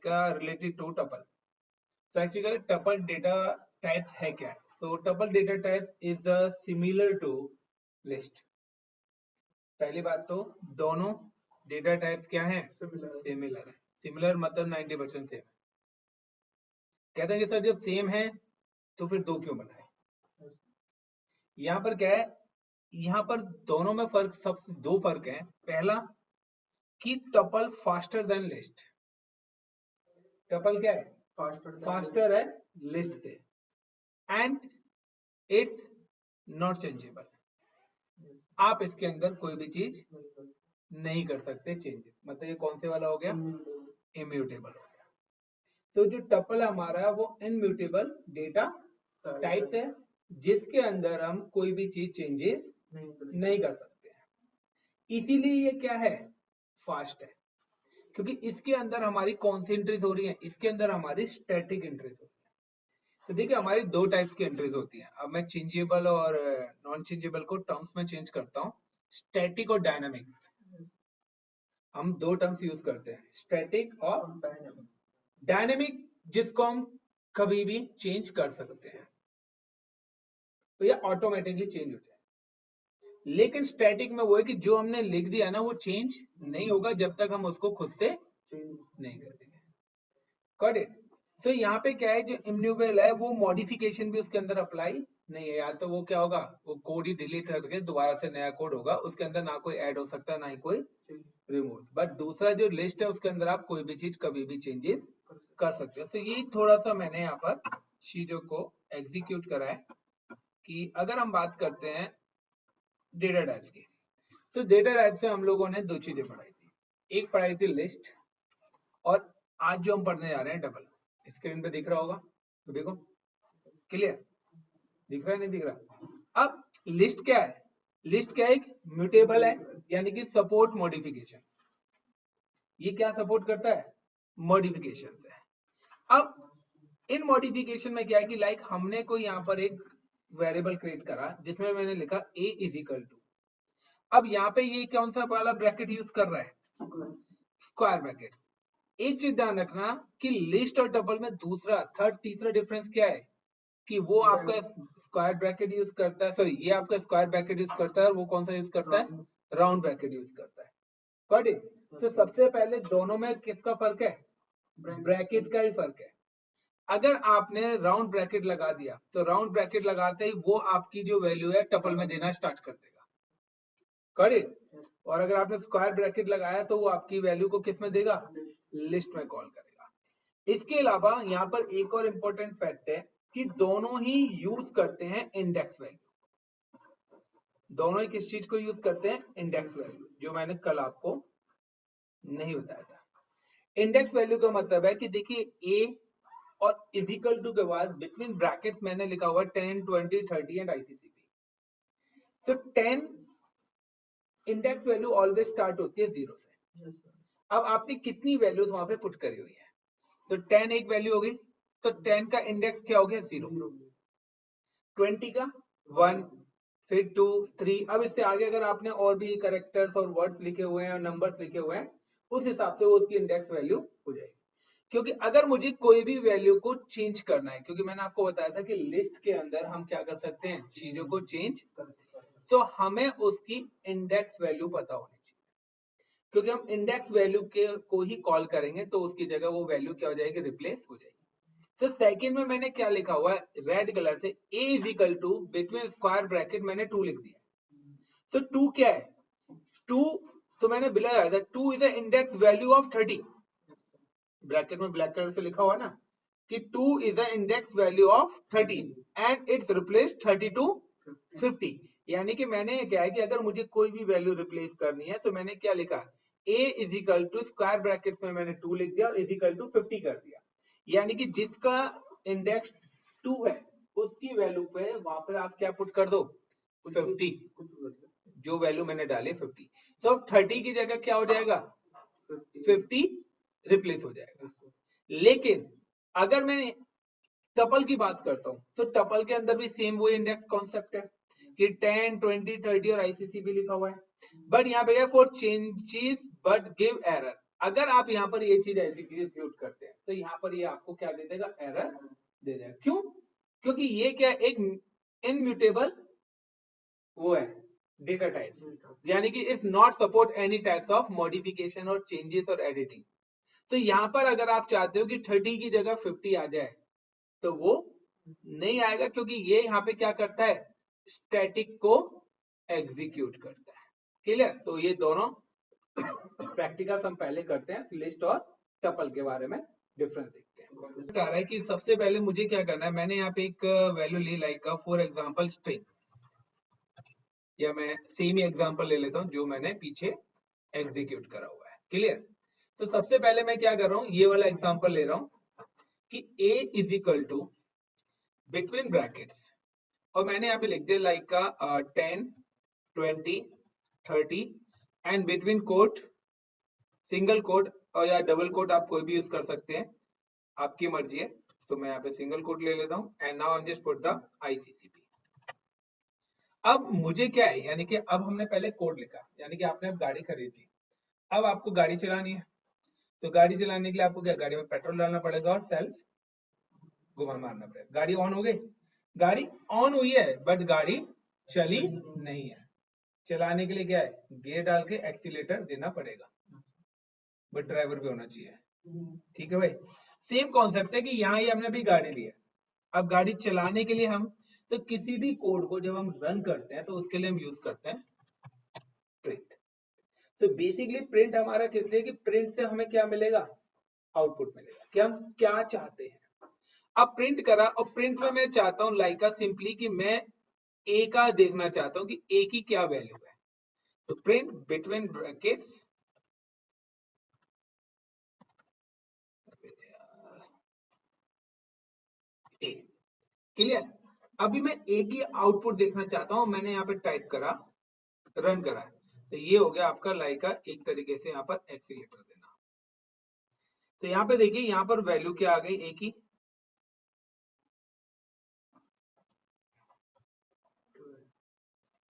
का related to tuple. So actually tuple data types है क्या? So tuple data types is similar to list. पहली बात तो दोनों डेटा टाइप्स क्या है? सिमिलर है। सिमिलर मतलब 90% सेम है। कहते हैं कि सर जब सेम है तो फिर दो क्यों बनाए? यहाँ पर क्या है, यहाँ पर दोनों में फर्क, सबसे दो फर्क है। पहला कि tuple faster than list. Tuple क्या है? फास्टर है लिस्ट से, एंड इट्स नॉट चेंजेबल। आप इसके अंदर कोई भी चीज नहीं कर सकते चेंजेस। मतलब ये कौन से वाला हो गया? इम्यूटेबल हो गया। तो जो टपल हमारा है वो इनम्यूटेबल डेटा टाइप्स है, जिसके अंदर हम कोई भी चीज चेंजेस नहीं कर सकते हैं। इसीलिए ये क्या है? फास्ट है, क्योंकि इसके अंदर हमारी कौन सी एंट्रीज हो रही है? इसके अंदर हमारी स्टैटिक एंट्रीज हो रही है। तो देखिए हमारी दो टाइप्स की एंट्रीज होती हैं। अब मैं चेंजेबल और नॉन चेंजेबल को टर्म्स में चेंज करता हूँ, स्टैटिक और डायनामिक। हम दो टर्म्स यूज करते हैं, स्टैटिक और डायनामिक, जिसको हम कभी भी चेंज कर सकते हैं, तो ये ऑटोमेटिकली चेंज हो जाए। लेकिन स्टैटिक में वो है कि जो हमने लिख दिया ना वो चेंज नहीं होगा जब तक हम उसको खुद से नहीं कर देंगे। Got it? सो यहाँ पे क्या है, जो इम्यूटेबल है वो मॉडिफिकेशन भी उसके अंदर अप्लाई नहीं है। या तो वो क्या होगा, वो कोड ही डिलीट करके दोबारा से नया कोड होगा, उसके अंदर ना कोई ऐड हो सकता है ना ही कोई रिमूव। बट दूसरा जो लिस्ट है उसके अंदर आप कोई भी चीज कभी भी चेंजेस कर सकते हो। तो ये थोड़ा सा मैंने यहाँ पर चीजों को एग्जीक्यूट करा है कि अगर हम बात करते हैं डेटा टाइप्स की, तो डेटा टाइप से हम लोगों ने दो चीजें पढ़ाई थी। एक पढ़ाई थी लिस्ट, और आज जो हम पढ़ने जा रहे हैं डबल। स्क्रीन पे दिख रहा होगा तो देखो, क्लियर दिख रहा है नहीं दिख रहा? अब लिस्ट क्या है? लिस्ट क्या है? एक म्यूटेबल है, यानी कि सपोर्ट मॉडिफिकेशन। ये क्या सपोर्ट करता है? मॉडिफिकेशन है। अब इन मॉडिफिकेशन में क्या है कि लाइक हमने कोई यहाँ पर एक वेरिएबल क्रिएट करा जिसमें मैंने लिखा a इज इक्वल टू, अब यहाँ पे ये कौन सा वाला ब्रैकेट यूज कर रहा है? Square bracket. एक चीज ध्यान रखना कि लिस्ट और टपल में दूसरा थर्ड तीसरा डिफरेंस क्या है कि वो आपका स्क्वायर ब्रैकेट यूज करता है, सॉरी ये आपका स्क्वायर ब्रैकेट यूज करता है और वो कौन सा यूज करता है? राउंड ब्रैकेट यूज करता है। Got it? तो सबसे पहले दोनों में किसका फर्क है? ब्रैकेट का ही फर्क है। अगर आपने राउंड ब्रैकेट लगा दिया तो राउंड ब्रैकेट लगाते ही वो आपकी जो वैल्यू है टपल में देना स्टार्ट कर देगा। Got it? और अगर आपने स्क्वायर ब्रैकेट लगाया तो वो आपकी वैल्यू को किस में देगा? लिस्ट में कॉल करेगा। इसके अलावा यहाँ पर एक और इंपॉर्टेंट फैक्ट है कि दोनों ही यूज करते हैं इंडेक्स वैल्यू। दोनों ही किस चीज को यूज करते हैं? इंडेक्स वैल्यू, जो मैंने कल आपको नहीं बताया था। इंडेक्स वैल्यू का मतलब है कि देखिए ए और इजिकल टू के बाद बिटवीन ब्रैकेट्स मैंने लिखा हुआ 10, 20, 30 and ICCP। So 10 index value always start होती है 0 से। अब आपने कितनी वैल्यूज वहां पे पुट करी हुई है? तो 10 एक वैल्यू हो गई, तो 10 का इंडेक्स क्या हो गया? 0। 20 का 1, फिर 2, 3। अब इससे आगे अगर आपने और भी कैरेक्टर्स और वर्ड्स लिखे हुए हैं और नंबर्स लिखे हुए हैं, उस हिसाब से वो उसकी इंडेक्स वैल्यू हो जाएगी। क्योंकि अगर मुझे कोई भी वैल्यू को चेंज करना है, क्योंकि मैंने आपको बताया था कि लिस्ट के अंदर हम क्या कर सकते हैं? चीजों को चेंज कर सकते हैं। सो हमें उसकी इंडेक्स वैल्यू पता होनी चाहिए, क्योंकि हम इंडेक्स वैल्यू के को ही कॉल करेंगे तो उसकी जगह वो वैल्यू क्या हो जाएगी? रिप्लेस हो जाएगी। तो सेकंड में मैंने क्या लिखा हुआ है रेड कलर से? a is equal to between square bracket मैंने 2 लिख दिया। सो 2 क्या है? 2 तो मैंने बिला आया था 2 is the index value of 30। Bracket में ब्लैक कलर से लिखा हुआ ना कि 2 is the index value of 30 and its replace 30 to 50। यानी कि मैंने क्या है कि अगर मुझे कोई भी वैल्यू रिप्लेस करनी है तो मैंने क्या लिखा? a is equal to square bracket में मैंने 2 लिख दिया और इज इक्वल टू 50 कर दिया। यानी कि जिसका इंडेक्स 2 है उसकी वैल्यू पे वहां पर आप क्या पुट कर दो? 50, जो वैल्यू मैंने डाली 50। सो 30 की जगह क्या हो जाएगा? 50 रिप्लेस हो जाएगा। लेकिन अगर मैं टपल की बात करता हूं तो टपल के अंदर भी सेम वो इंडेक्स कॉन्सेप्ट है कि 10, 20, 30 और ICCP लिखा हुआ है। बट यहाँ पे for changes but give error. अगर आप यहाँ पर ये चीज एग्जीक्यूट करते हैं तो यहाँ पर ये आपको क्या दे देगा, एरर दे देगा। क्यों? क्योंकि ये क्या है, एक इनम्यूटेबल वो है डेटा टाइप, यानी कि it's not support any types of modification और चेंजेस और एडिटिंग। तो यहाँ पर अगर आप चाहते हो कि 30 की जगह 50 आ जाए तो वो नहीं आएगा, क्योंकि ये यहाँ पे क्या करता है, स्टैटिक को एग्जीक्यूट करता है। क्लियर? तो ये दोनों प्रैक्टिकल्स हम पहले करते हैं, लिस्ट और टपल के बारे में डिफरेंस देखते हैं। कह रहा है कि सबसे पहले मुझे क्या करना है, मैंने यहाँ पे एक वैल्यू ली लाइक फॉर एग्जांपल स्ट्रिंग, या मैं सेम ही एग्जांपल ले लेता हूँ जो मैंने पीछे एग्जीक्यूट करा हुआ है। क्लियर? तो सबसे पहले मैं क्या कर रहा हूँ, ये वाला एग्जांपल ले रहा हूँ कि a is equal to between brackets, और मैंने यहाँ पे लिख दिया लाइक का 10 20 30 and between quote, single quote और या डबल कोट आप कोई भी यूज कर सकते हैं, आपकी मर्जी है। तो मैं यहाँ पे सिंगल कोट ले लेता हूँ and now I just put the ICCP। अब मुझे क्या है, यानी कि अब हमने पहले कोड लिखा, यानी कि आपने अब गाड़ी खरीदी, अब आपको गाड़ी चलानी है। तो गाड़ी चलाने के लिए आपको क्या, गाड़ी में पेट्रोल डालना पड़ेगा और सेल्फ घुमा मारना पड़ेगा। गाड़ी ऑन हो गई, गाड़ी ऑन हुई है बट गाड़ी चली नहीं है। चलाने के लिए क्या है, गियर डाल के एक्सीलेटर देना पड़ेगा, बट ड्राइवर भी होना चाहिए। ठीक है भाई, सेम कॉन्सेप्ट है कि यहाँ ही हमने भी गाड़ी ली है। अब गाड़ी चलाने के लिए हम, तो किसी भी कोड को जब हम रन करते हैं तो उसके लिए हम यूज करते हैं प्रिंट। तो बेसिकली प्रिंट हमारा किस लिए, कि प्रिंट से हमें क्या मिलेगा, आउटपुट मिलेगा कि हम क्या चाहते हैं। अब प्रिंट करा, और प्रिंट में मैं चाहता हूं लाइक का सिंपली कि मैं ए का देखना चाहता हूं कि ए की क्या वैल्यू है। तो प्रिंट बिटवीन ब्रैकेट्स ए। क्लियर? अभी मैं ए की आउटपुट देखना चाहता हूं, मैंने यहाँ पे टाइप करा, रन करा, तो ये हो गया आपका लाइक का एक तरीके से यहाँ पर एक्सीलेटर देना। तो यहाँ पे देखिए, यहाँ पर वैल्यू क्या आ गई ए की,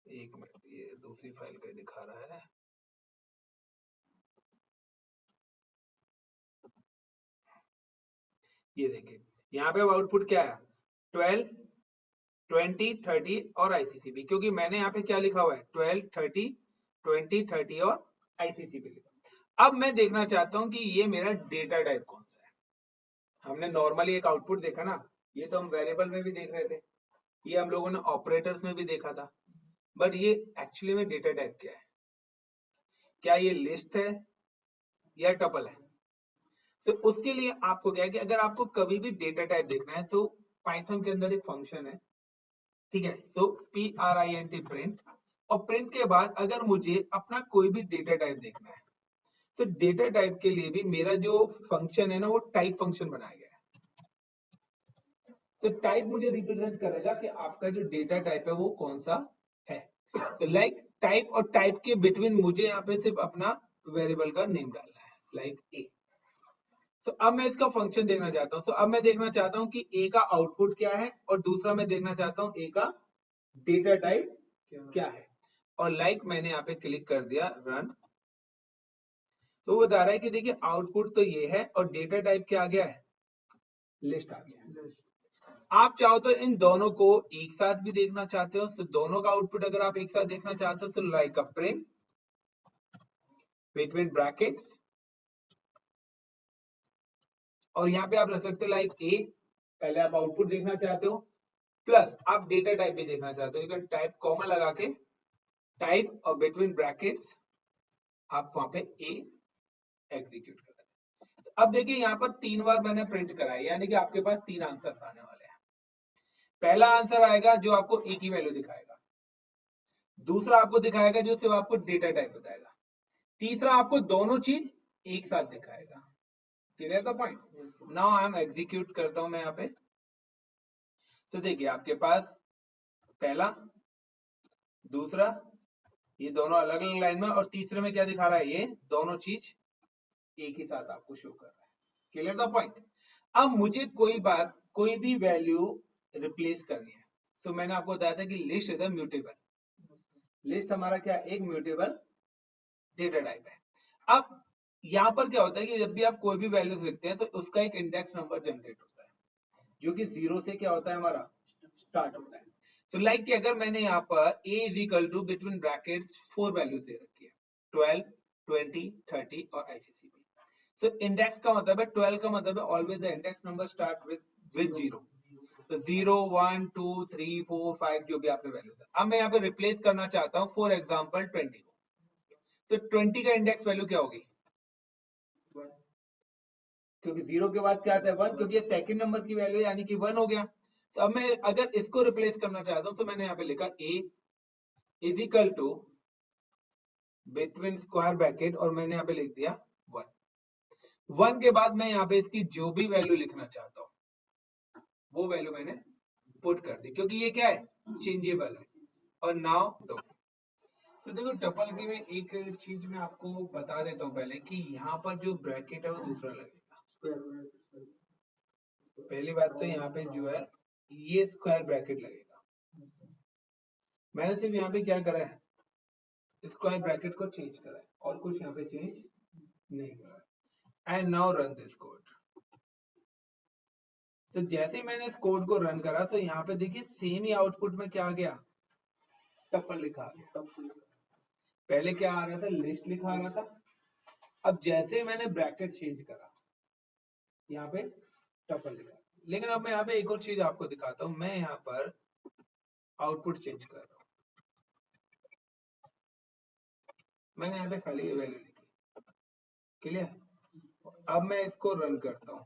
एक मिनट, ये दूसरी फाइल का दिखा रहा है। ये देखिए यहाँ पे आउटपुट क्या है, 12 20 30 और ICCP, क्योंकि मैंने यहाँ पे क्या लिखा हुआ है, 12 30 20 30 और ICCP लिखा। अब मैं देखना चाहता हूँ कि ये मेरा डेटा टाइप कौन सा है। हमने नॉर्मली एक आउटपुट देखा ना, ये तो हम वेरिएबल में भी देख रहे थे, ये हम लोगों ने ऑपरेटर्स में भी देखा था, बट ये एक्चुअली में डेटा टाइप क्या है, क्या ये लिस्ट है या टपल है। तो उसके लिए आपको क्या है कि अगर आपको कभी भी डेटा टाइप देखना है तो पाइथन के अंदर एक फंक्शन है, ठीक है, सो PRINT प्रिंट, और प्रिंट के बाद अगर मुझे अपना कोई भी डेटा टाइप देखना है, तो डेटा टाइप के लिए भी मेरा जो फंक्शन है ना, वो टाइप फंक्शन बनाया गया है। तो टाइप मुझे रिप्रेजेंट करेगा कि आपका जो डेटा टाइप है वो कौन सा है। तो लाइक टाइप, और टाइप के बिटवीन मुझे यहाँ पे सिर्फ अपना वेरिएबल का नेम डालना है, लाइक ए। तो अब मैं इसका फंक्शन देखना चाहता हूँ। अब मैं देखना चाहता हूँ कि ए का आउटपुट क्या है, और दूसरा मैं देखना चाहता हूँ ए का डेटा टाइप क्या है। और लाइक मैंने यहाँ पे क्लिक कर दिया रन, तो वो बता रहा है कि देखिए आउटपुट तो ये है और डेटा टाइप क्या आ गया है, लिस्ट आ गया है। आप चाहो तो इन दोनों को एक साथ भी देखना चाहते हो, तो दोनों का आउटपुट अगर आप एक साथ देखना चाहते हो तो like a print between brackets, और यहाँ पे आप रख सकते हो लाइक ए, पहले आप आउटपुट देखना चाहते हो, प्लस आप डेटा टाइप भी देखना चाहते हो, टाइप कॉमा लगा के टाइप और बिटवीन ब्रैकेट्स आप वहां पे ए एग्जीक्यूट कर। तो अब देखिए यहाँ पर 3 बार मैंने प्रिंट कराया, यानी कि आपके पास 3 आंसर आने वाले हैं। पहला आंसर आएगा जो आपको ए की वैल्यू दिखाएगा, दूसरा आपको दिखाएगा जो सिर्फ आपको डेटा टाइप बताएगा, तीसरा आपको दोनों चीज एक साथ दिखाएगा। Clear the point? Now I am execute करता हूं मैं यहाँ पे। तो देखिए आपके पास पहला, दूसरा, ये दोनों अलग अलग लाइन में, और तीसरे में क्या दिखा रहा है, ये दोनों चीज एक ही साथ आपको शो कर रहा है। Clear the point? अब मुझे कोई भी वैल्यू रिप्लेस करनी है, तो मैंने आपको बताया था कि list is a mutable. List हमारा क्या, एक म्यूटेबल डेटा टाइप है। अब यहाँ पर क्या होता है कि जब भी आप कोई भी वैल्यूज लिखते हैं तो उसका एक इंडेक्स नंबर जनरेट होता है जो कि 0 से क्या होता है हमारा स्टार्ट होता है। तो लाइक कि अगर मैंने यहाँ पर a is equal to between brackets 4 values दे रखी है 12, 20, 30 और ICCB। So index का मतलब है 12 का मतलब है always the index number start with 0। तो 0, 1, 2, 3, 4, 5 जो भी आपने वैल्यूज है। अब मैं यहाँ पे रिप्लेस करना चाहता हूँ फॉर एग्जांपल 20 को। तो 20 का इंडेक्स वैल्यू क्या होगी? क्योंकि 0 के बाद क्या आता है 1, क्योंकि ये सेकंड नंबर की वैल्यू यानी कि 1 हो गया। तो अब मैं अगर इसको रिप्लेस करना चाहता हूँ तो मैंने यहाँ पे लिखा a is equal to between square bracket और मैंने यहाँ पे लिख दिया 1। 1 के बाद मैं यहाँ पे इसकी जो भी वैल्यू लिखना चाहता हूँ वो वैल्यू मैंने पुट कर दी क्योंकि ये क्या है चेंजेबल है। और नाउ तो देखो टपल की मैं एक चीज मैं आपको बता देता हूँ पहले कि यहाँ पर जो ब्रैकेट है वो दूसरा लगेगा। पहली बात तो यहाँ पे जो है ये स्क्वायर ब्रैकेट लगेगा। मैंने सिर्फ यहाँ पे क्या करा है स्क्वायर ब्रैकेट को चेंज करा है और कुछ यहाँ पे चेंज नहीं करा है। And now run this code. तो जैसे ही मैंने इस कोड को रन करा तो यहाँ पे देखिए सेम ही आउटपुट में क्या आ गया टपल लिखा आ गया। पहले क्या आ रहा था लिस्ट लिखा आ रहा था। अब जैसे ही मैंने ब्रैकेट चेंज करा यहाँ पे टपल लिखा। लेकिन अब मैं यहाँ पे एक और चीज आपको दिखाता हूँ। मैं यहाँ पर आउटपुट चेंज कर रहा हूँ। मैंने यहाँ पे खाली ये वैल्यू लिखी क्लियर। अब मैं इसको रन करता हूँ।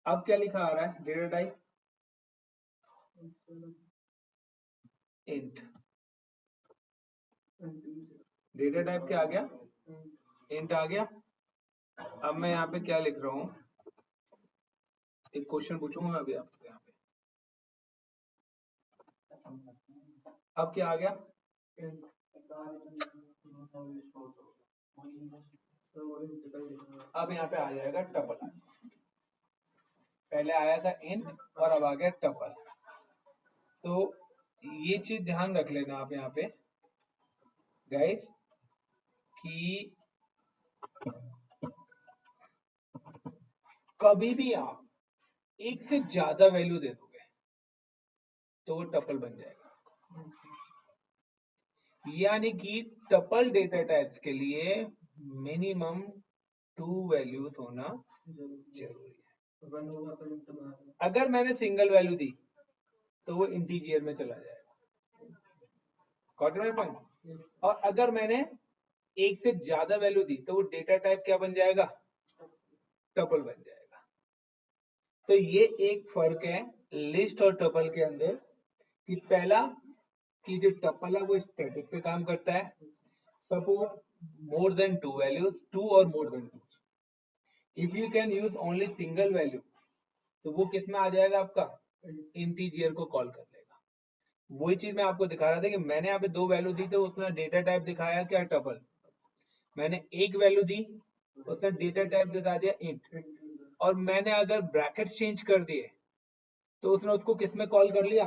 अब क्या लिखा आ रहा है data type int. Data type क्या आ गया इंट आ गया। अब मैं यहाँ पे क्या लिख रहा हूँ एक क्वेश्चन पूछूंगा मैं अभी आपसे यहाँ पे। अब क्या आ गया अब यहाँ पे आ जाएगा टपल। पहले आया था इंट और अब आ गया टपल। तो ये चीज ध्यान रख लेना आप यहाँ पे गाइस कि कभी भी आप एक से ज्यादा वैल्यू दे दोगे तो वो टपल बन जाएगा। यानी कि टपल डेटा टाइप्स के लिए मिनिमम 2 वैल्यूज होना जरूरी है। अगर मैंने सिंगल वैल्यू दी तो वो इंटीजर में चला जाएगा। Got my point. और अगर मैंने एक से ज्यादा वैल्यू दी तो वो डेटा टाइप क्या बन जाएगा टपल बन जाएगा। तो ये एक फर्क है लिस्ट और टपल के अंदर कि पहला कि जो टपल है वो स्टैटिक पे काम करता है सपोर्ट मोर देन 2 वैल्यूज 2 और more than 2। If you can use only single value तो वो किस में आ जाएगा आपका इंटीजर को कॉल कर लेगा। वही चीज मैं आपको दिखा रहा था कि मैंने यहाँ पे 2 वैल्यू दी तो उसने डेटा टाइप दिखाया क्या टपल। मैंने एक वैल्यू दी उसने डेटा टाइप दिखा दिया इंट। और मैंने अगर ब्रैकेट चेंज कर दिए तो उसने उसको किस में कॉल कर लिया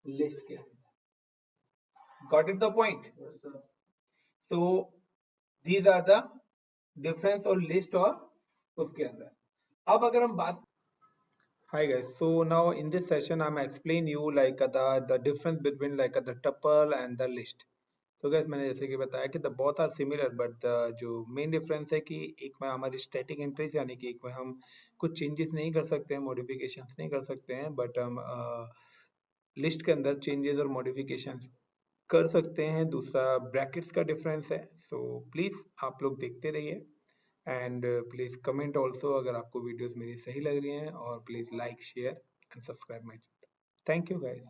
लिस्ट के अंदर। Got it the point. So these are the difference और लिस्ट और उसके अंदर। अब अगर हम बात Hi guys, so now in this session I'm explain you like the difference between like the tuple and the list. तो guys मैंने जैसे कि बताया कि the both are similar but the जो main difference है कि एक में हमारी static entries यानी कि एक में हम कुछ changes नहीं कर सकते हैं modifications नहीं कर सकते हैं but हम list के अंदर changes और modifications कर सकते हैं। दूसरा brackets का difference है। so please आप लोग देखते रहिए एंड प्लीज कमेंट ऑल्सो अगर आपको वीडियोस मेरी सही लग रही हैं और please like share and subscribe my channel. Thank you guys.